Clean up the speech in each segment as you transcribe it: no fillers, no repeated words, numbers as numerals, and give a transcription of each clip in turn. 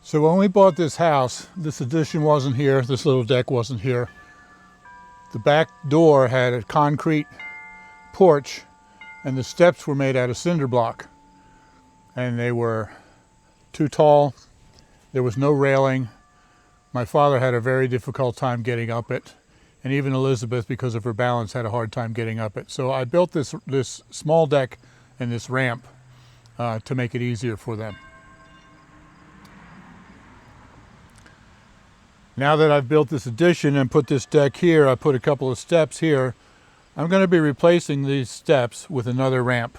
So when we bought this house, this addition wasn't here, this little deck wasn't here. The back door had a concrete porch and the steps were made out of cinder block. And they were too tall, there was no railing. My father had a very difficult time getting up it, and even Elizabeth, because of her balance, had a hard time getting up it. So I built this small deck and this ramp to make it easier for them. Now that I've built this addition and put this deck here, I put a couple of steps here. I'm going to be replacing these steps with another ramp.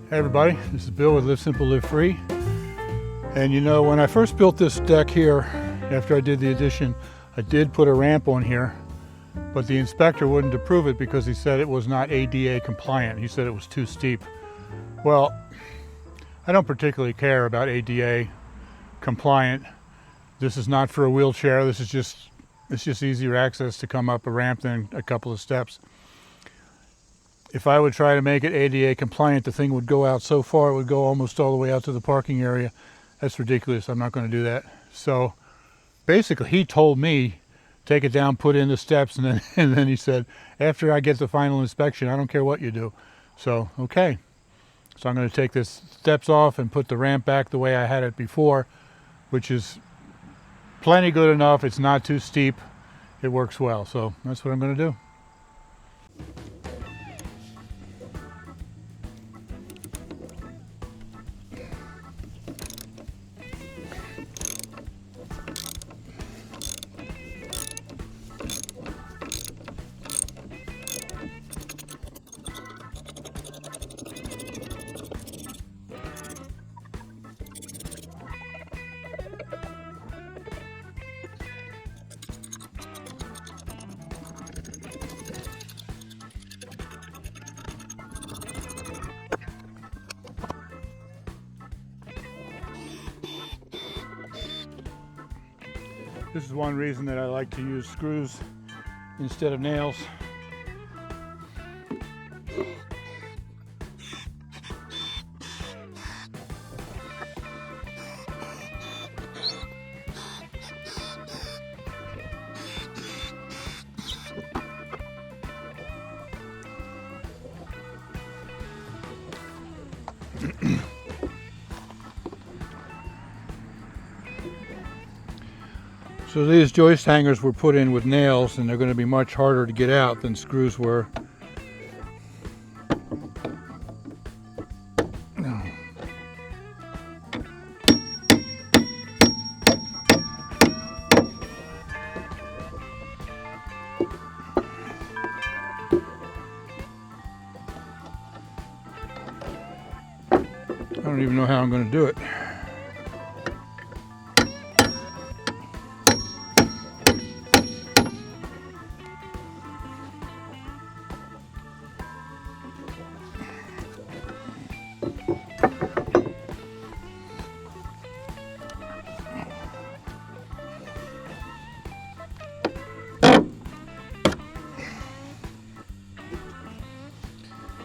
Hey everybody, this is Bill with Live Simple, Live Free. And you know, when I first built this deck here, after I did the addition, I did put a ramp on here, but the inspector wouldn't approve it because he said it was not ADA compliant. He said it was too steep. Well, I don't particularly care about ADA compliant. This is not for a wheelchair. This is it's just easier access to come up a ramp than a couple of steps. If I would try to make it ADA compliant, the thing would go out so far, it would go almost all the way out to the parking area. That's ridiculous. I'm not going to do that. So basically he told me, take it down, put in the steps, and then he said, after I get the final inspection, I don't care what you do. So, okay. So I'm going to take this steps off and put the ramp back the way I had it before, which is plenty good enough. It's not too steep. It works well. So that's what I'm going to do. This is one reason that I like to use screws instead of nails. So these joist hangers were put in with nails, and they're going to be much harder to get out than screws were. I don't even know how I'm going to do it.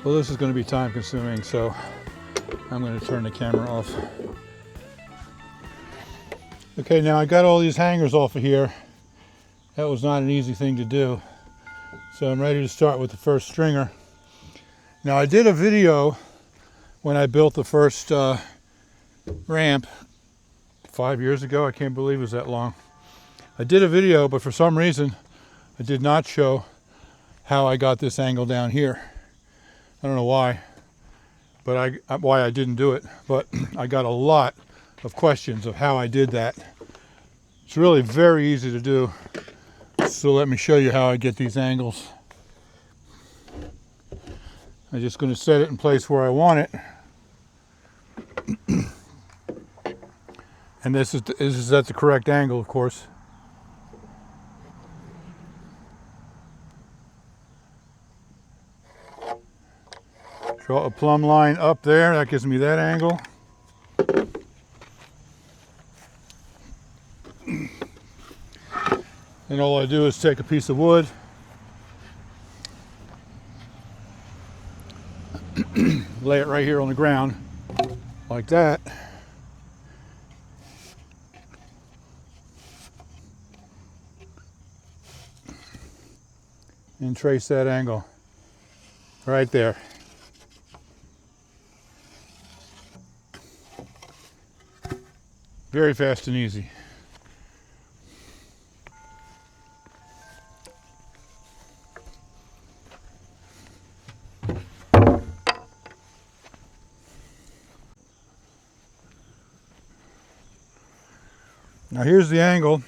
Well, this is going to be time consuming, so I'm going to turn the camera off. Okay, now I got all these hangers off of here. That was not an easy thing to do. So I'm ready to start with the first stringer. Now I did a video when I built the first ramp 5 years ago. I can't believe it was that long. I did a video, but for some reason I did not show how I got this angle down here. I don't know why, but why I didn't do it, but I got a lot of questions of how I did that. It's really very easy to do. So let me show you how I get these angles. I'm just going to set it in place where I want it. And this is at the correct angle, of course. Draw a plumb line up there, that gives me that angle. And all I do is take a piece of wood, lay it right here on the ground like that. And trace that angle right there. Very fast and easy. Now here's the angle.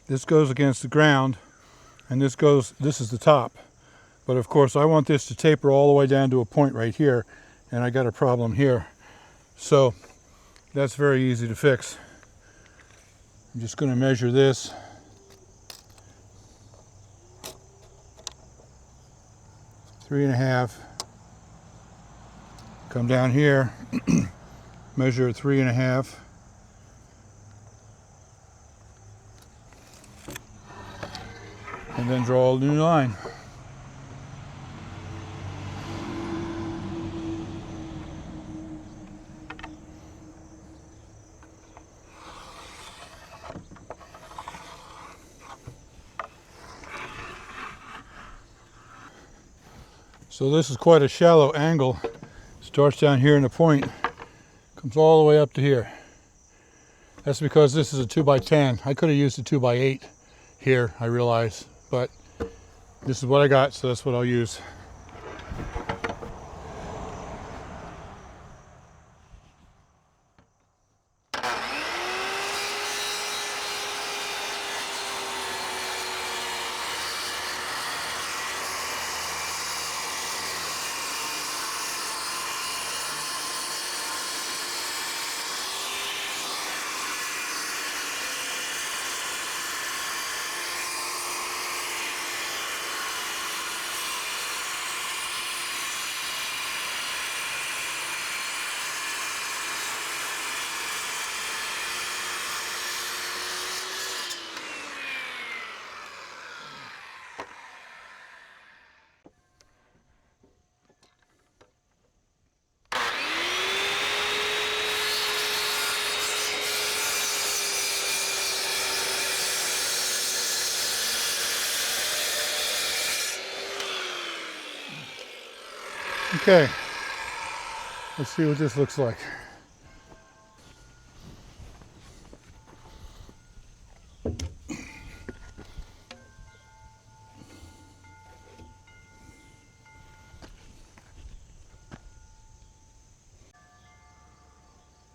This goes against the ground, and this is the top. But of course I want this to taper all the way down to a point right here, and I got a problem here. So that's very easy to fix. I'm just going to measure this. Three and a half. Come down here, measure 3.5. And then draw a new line. So this is quite a shallow angle. Starts down here in the point, comes all the way up to here. That's because this is a 2x10. I could have used a 2x8 here, I realize, but this is what I got, so that's what I'll use. Okay, let's see what this looks like.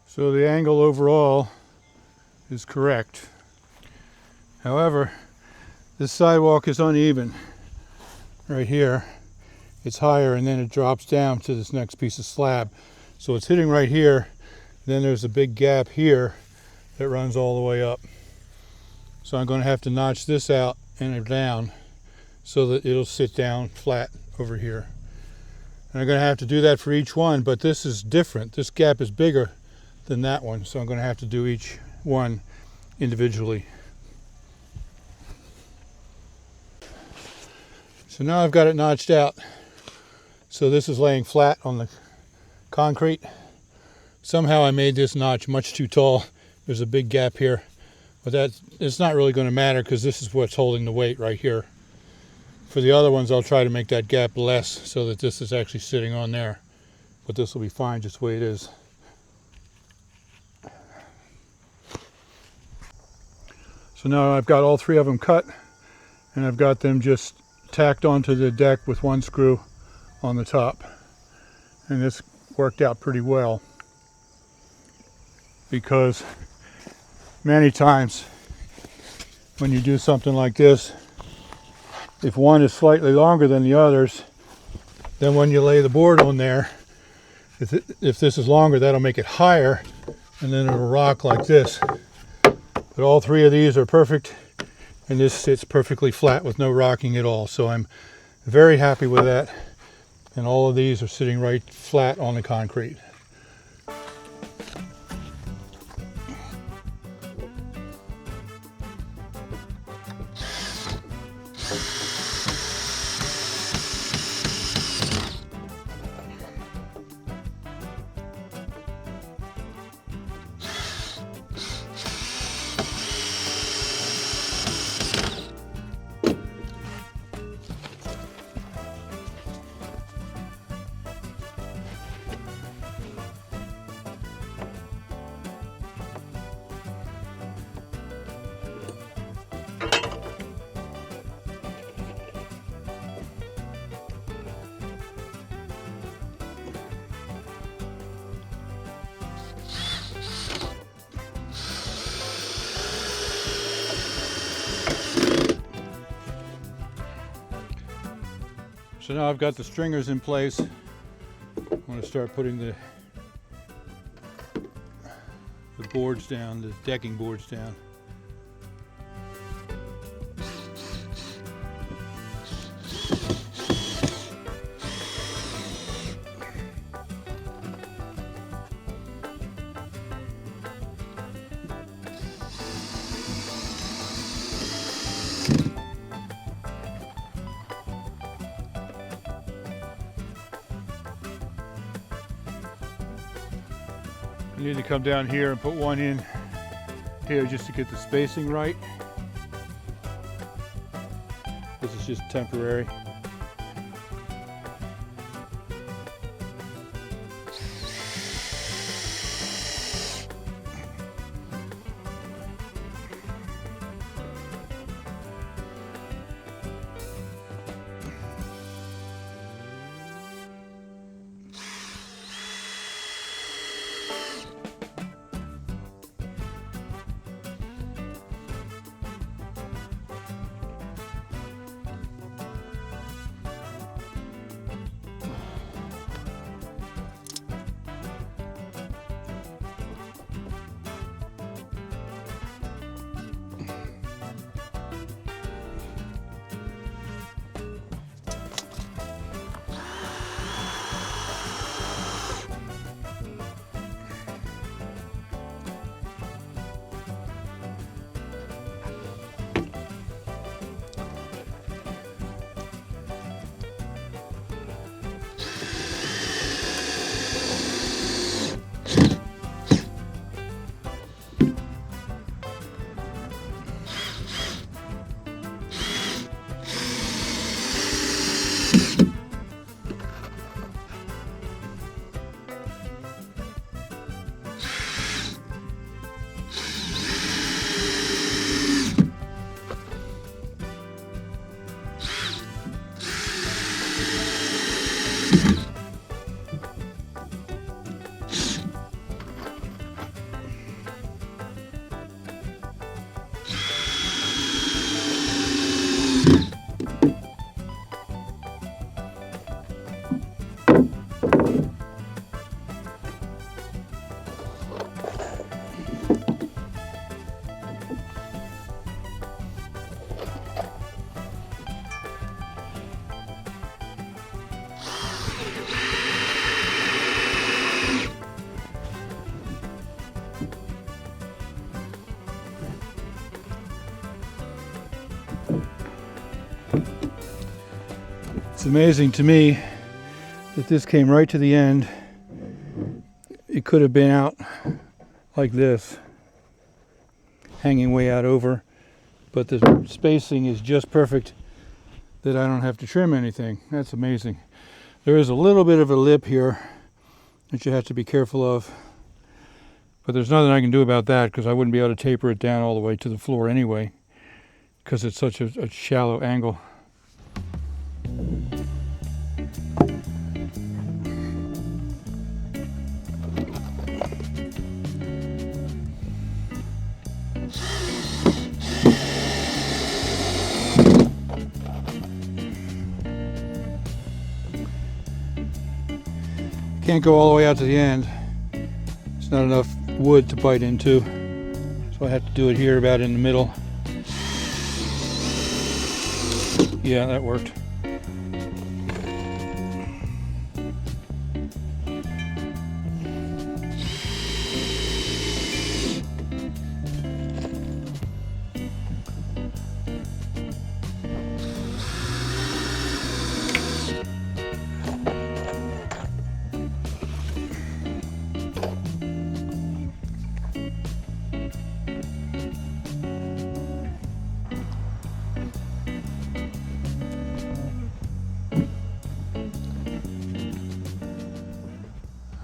So the angle overall is correct. However, this sidewalk is uneven right here. It's higher and then it drops down to this next piece of slab. So it's hitting right here. Then there's a big gap here that runs all the way up. So I'm going to have to notch this out and down so that it'll sit down flat over here. And I'm going to have to do that for each one, but this is different. This gap is bigger than that one, so I'm going to have to do each one individually. So now I've got it notched out. So this is laying flat on the concrete. Somehow I made this notch much too tall. There's a big gap here, but it's not really going to matter because this is what's holding the weight right here. For the other ones, I'll try to make that gap less so that this is actually sitting on there, but this will be fine just the way it is. So now I've got all three of them cut, and I've got them just tacked onto the deck with one screw on the top, and this worked out pretty well because many times when you do something like this, if one is slightly longer than the others, then when you lay the board on there, if this is longer, that'll make it higher and then it'll rock like this. But all three of these are perfect, and this sits perfectly flat with no rocking at all, so I'm very happy with that. And all of these are sitting right flat on the concrete. So now I've got the stringers in place. I'm going to start putting the boards down, the decking boards down. I need to come down here and put one in here just to get the spacing right. This is just temporary. It's amazing to me that this came right to the end. It could have been out like this, hanging way out over, but the spacing is just perfect that I don't have to trim anything. That's amazing. There is a little bit of a lip here that you have to be careful of, but there's nothing I can do about that because I wouldn't be able to taper it down all the way to the floor anyway because it's such a shallow angle. Can't go all the way out to the end. There's not enough wood to bite into, so I have to do it here about in the middle. Yeah, that worked.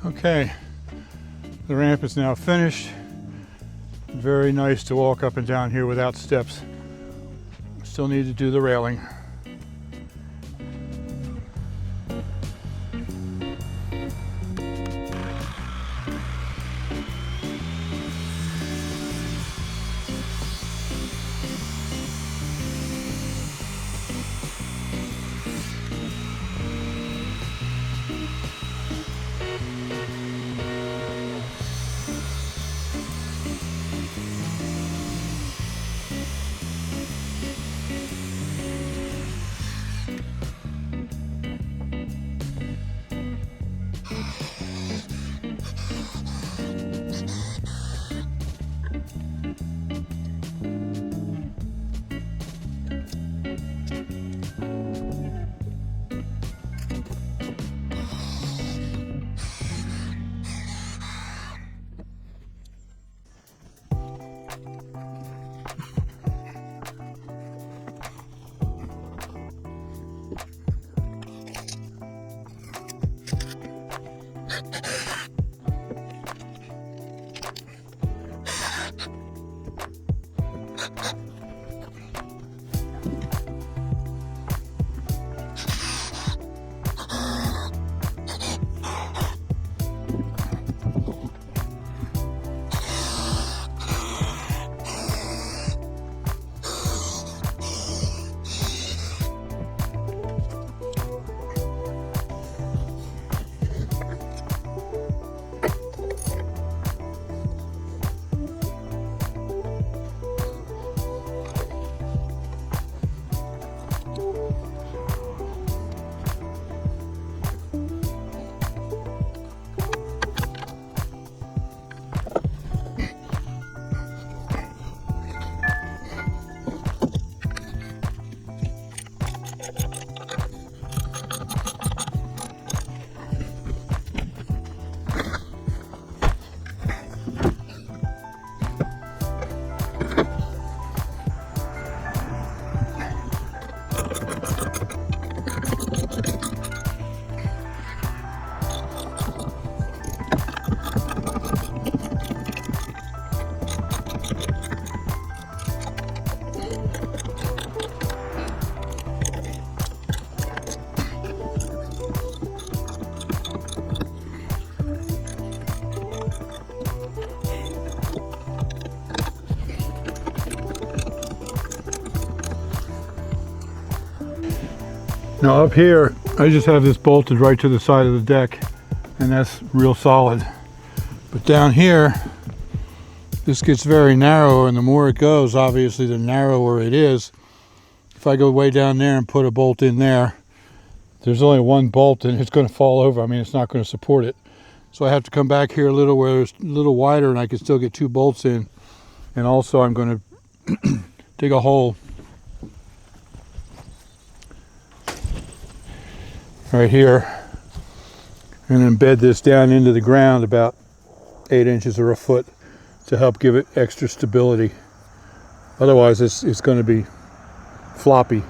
Okay, the ramp is now finished. Very nice to walk up and down here without steps. Still need to do the railing. Now up here, I just have this bolted right to the side of the deck, and that's real solid. But down here, this gets very narrow, and the more it goes, obviously, the narrower it is. If I go way down there and put a bolt in there, there's only one bolt and it's going to fall over. I mean, it's not going to support it. So I have to come back here a little where it's a little wider and I can still get 2 bolts in. And also I'm going to dig a hole right here and embed this down into the ground about 8 inches or a foot to help give it extra stability. Otherwise it's going to be floppy.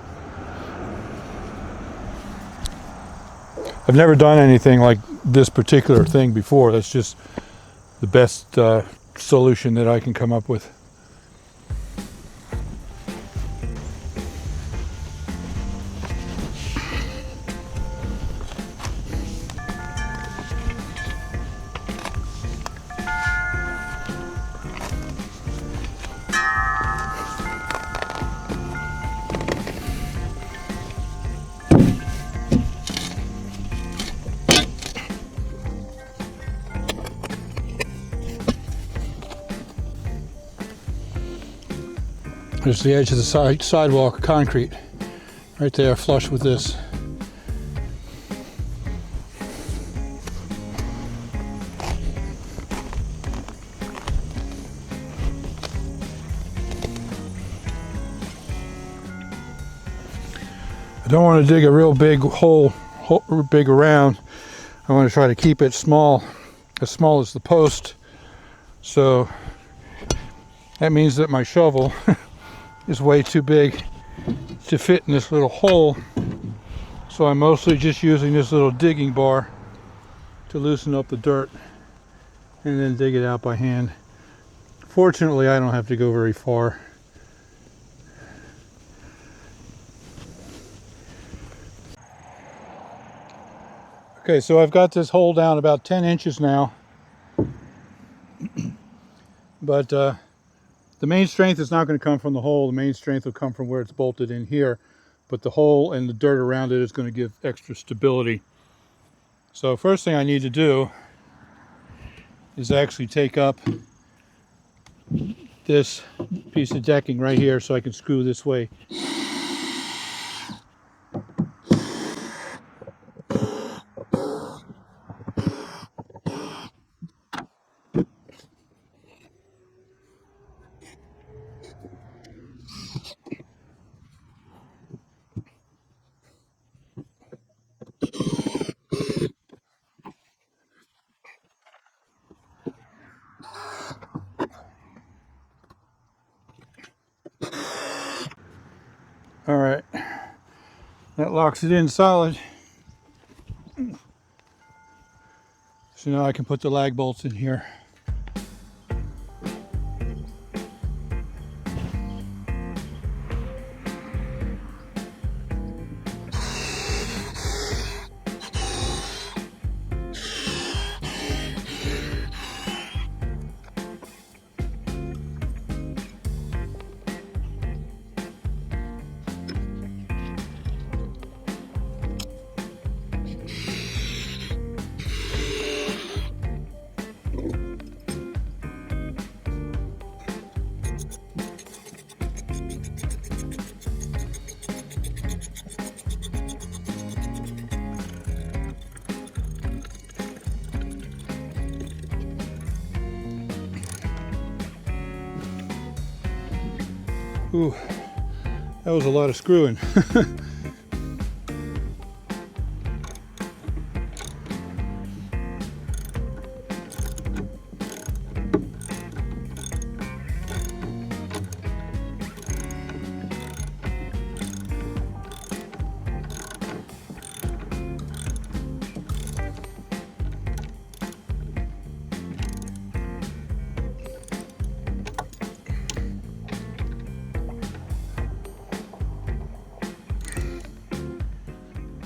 I've never done anything like this particular thing before. That's just the best solution that I can come up with. There's the edge of the sidewalk concrete right there, flush with this. I don't want to dig a real big hole big around. I want to try to keep it small as the post. So that means that my shovel is way too big to fit in this little hole. So I'm mostly just using this little digging bar to loosen up the dirt and then dig it out by hand. Fortunately, I don't have to go very far. Okay, so I've got this hole down about 10 inches now. But the main strength is not going to come from the hole. The main strength will come from where it's bolted in here. But the hole and the dirt around it is going to give extra stability. So first thing I need to do is actually take up this piece of decking right here so I can screw this way. All right, that locks it in solid. So now I can put the lag bolts in here. Ooh, that was a lot of screwing.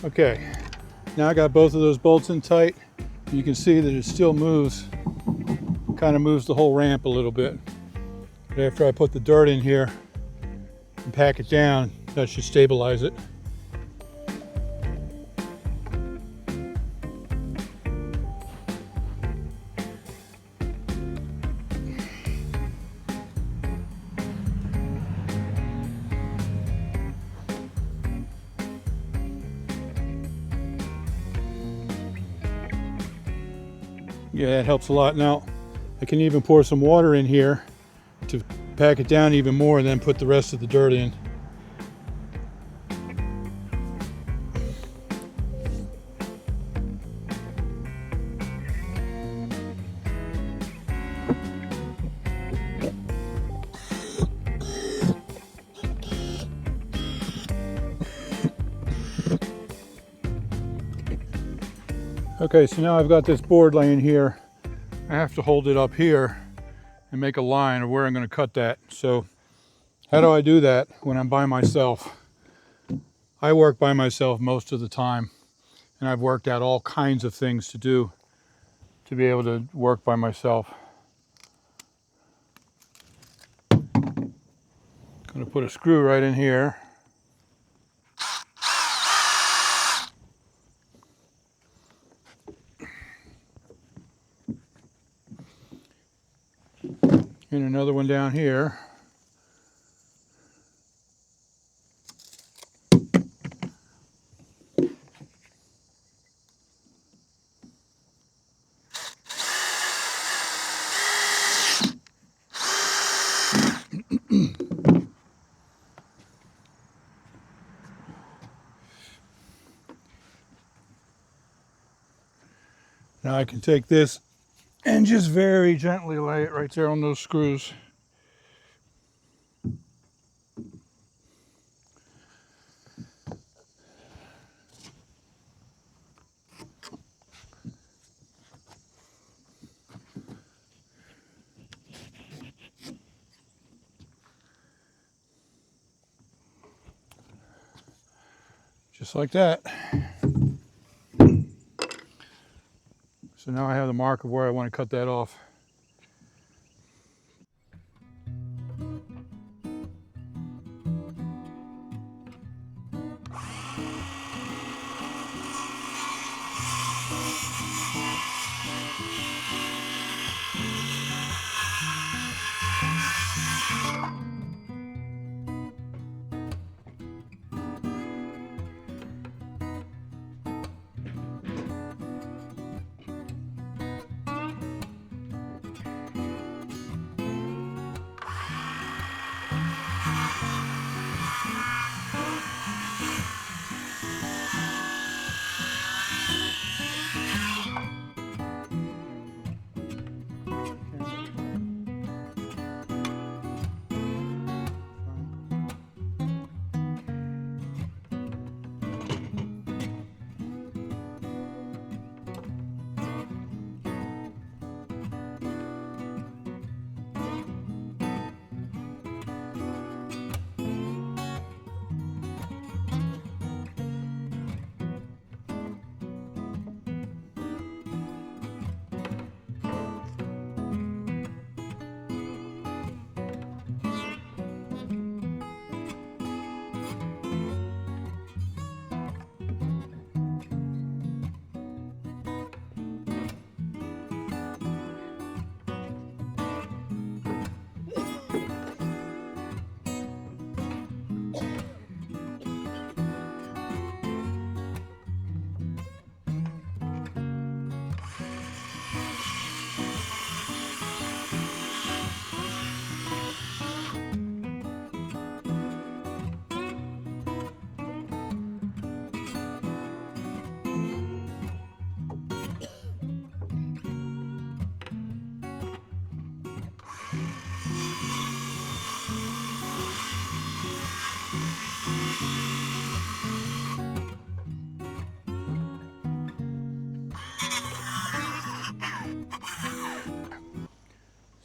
Okay, now I got both of those bolts in tight. You can see that it still moves, kind of moves the whole ramp a little bit. But after I put the dirt in here and pack it down, that should stabilize it. Yeah, that helps a lot. Now, I can even pour some water in here to pack it down even more and then put the rest of the dirt in. Okay, so now I've got this board laying here. I have to hold it up here and make a line of where I'm going to cut that. So how do I do that when I'm by myself? I work by myself most of the time, and I've worked out all kinds of things to do to be able to work by myself. I'm going to put a screw right in here. And another one down here. Now I can take this and just very gently lay it right there on those screws. Just like that. So now I have the mark of where I want to cut that off.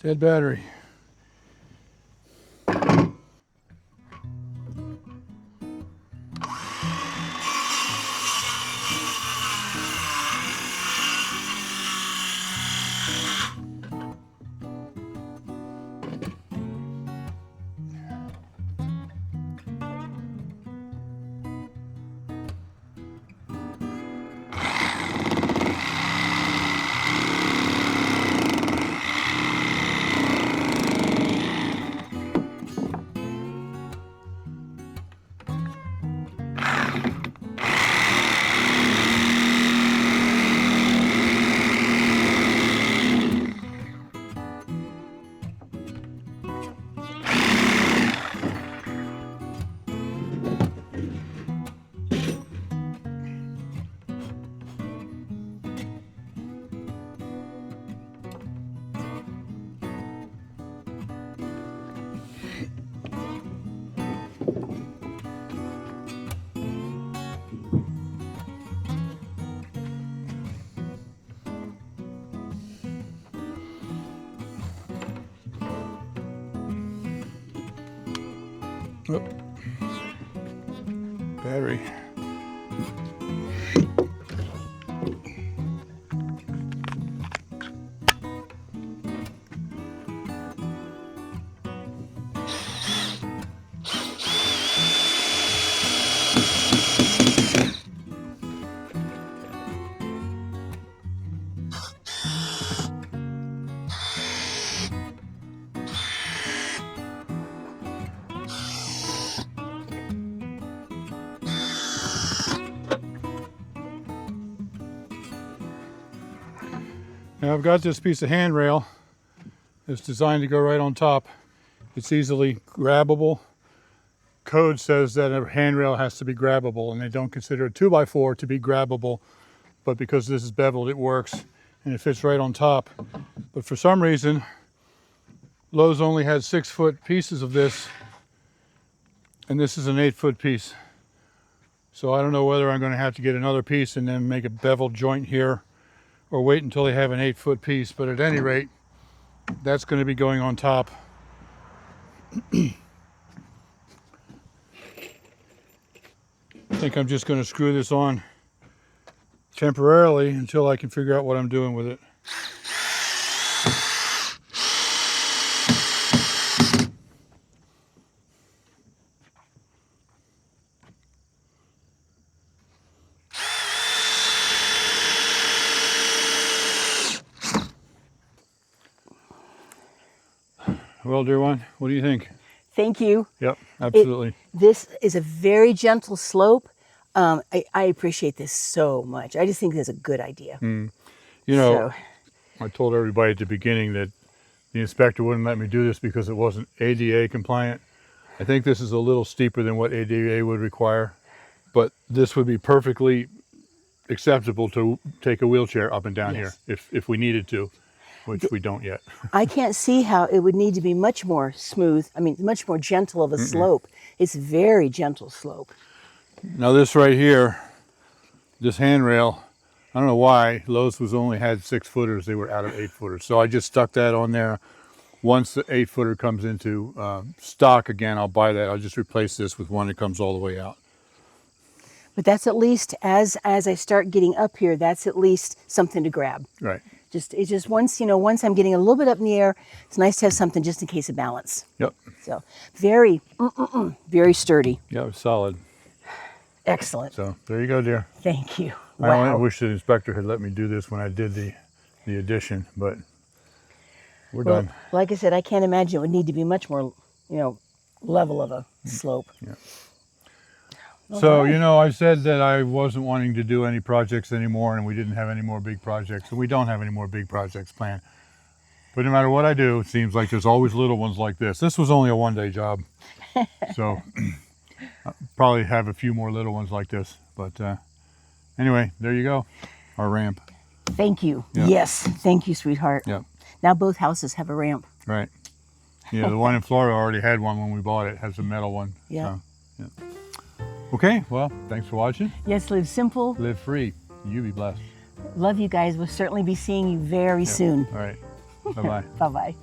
Dead battery. Oh. Battery. Now I've got this piece of handrail. It's designed to go right on top. It's easily grabbable. Code says that a handrail has to be grabbable, and they don't consider a 2x4 to be grabbable, but because this is beveled, it works, and it fits right on top. But for some reason, Lowe's only had 6-foot pieces of this, and this is an 8-foot piece. So I don't know whether I'm going to have to get another piece and then make a beveled joint here, or wait until they have an 8-foot piece. But at any rate, that's going to be going on top. I think I'm just going to screw this on temporarily until I can figure out what I'm doing with it. Well, dear one, what do you think? Thank you. Yep, absolutely. This is a very gentle slope. I appreciate this so much. I just think this is a good idea. You know, I told everybody at the beginning that the inspector wouldn't let me do this because it wasn't ADA compliant. I think this is a little steeper than what ADA would require, but this would be perfectly acceptable to take a wheelchair up and down Yes. here if we needed to, which we don't yet. I can't see how it would need to be much more smooth. I mean, much more gentle of a slope. It's very gentle slope. Now this right here, this handrail, I don't know why Lowe's was only had 6-footers. They were out of 8-footers. So I just stuck that on there. Once the 8-footer comes into stock again, I'll buy that. I'll just replace this with one that comes all the way out. But that's at least, as I start getting up here, that's at least something to grab. Right. It's just once, once I'm getting a little bit up in the air, it's nice to have something just in case of balance. Yep. So very, very sturdy. Yeah, it's solid. Excellent. So there you go, dear. Thank you. I only Wow. wish the inspector had let me do this when I did the addition, but we're Well, done. like I said, I can't imagine it would need to be much more, level of a slope. Yeah. All So, right. I said that I wasn't wanting to do any projects anymore, and we didn't have any more big projects, and we don't have any more big projects planned. But no matter what I do, it seems like there's always little ones like this. This was only a one-day job, so I'll probably have a few more little ones like this. But anyway, there you go, our ramp. Thank you. Yeah. Yes. Thank you, sweetheart. Yep. Now both houses have a ramp. Right. Yeah, the one in Florida already had one when we bought it. It has a metal one. Yeah. So, yeah. Okay, well, thanks for watching. Yes, live simple. Live free. You be blessed. Love you guys. We'll certainly be seeing you very soon. All right. Bye-bye. Bye-bye.